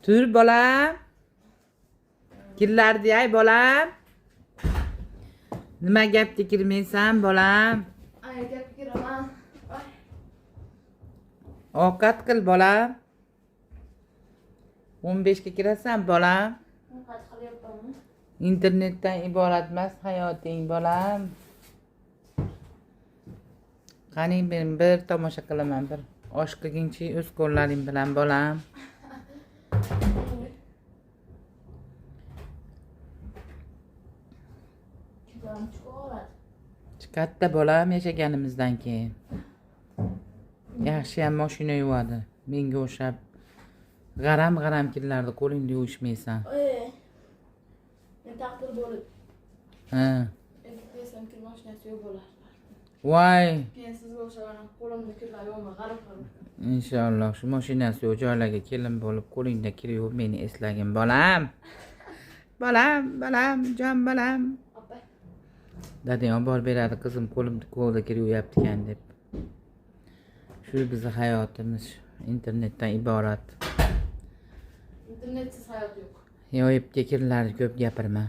Tur bolam. Kirlardi ay bolam. Nima gapga kirmaysan bolam? Ay gapga kiraman. Ay. Ovqat qil bolam. 15 ga kirasan bolam. Ovqat qilyapmanmi? Internetdan iborat emas hayoting bolam. Qani men bir tomosha qilaman bir. Osh qilguncha o'z qo'llaring bilan bolam. Katta bolam yashaganimizdan keyin. Yaxshi ham mashina yuvadi. Menga o'xshab g'aram kirlardi qo'lingda yuvishmaysan. Men taqdir bo'lib. Ha. Desam ki mashinasi yo'q bo'lar. Voy. Keyin sizga o'xshagan qo'limda kirlar yo'qmi? G'arib. Inshaalloh shu mashinasi yo'q joylarga kelin bo'lib qo'lingda kir yuvib meni eslagin bolam. Bolam, jon bolam. Dadang olib borib beradi qizim qo'lda kir yuvyapti ekan deb. Shu bizning hayotimiz internetdan iborat. Internetsiz hayot yo'q. Yoyibga kirlar ko'p gapirma.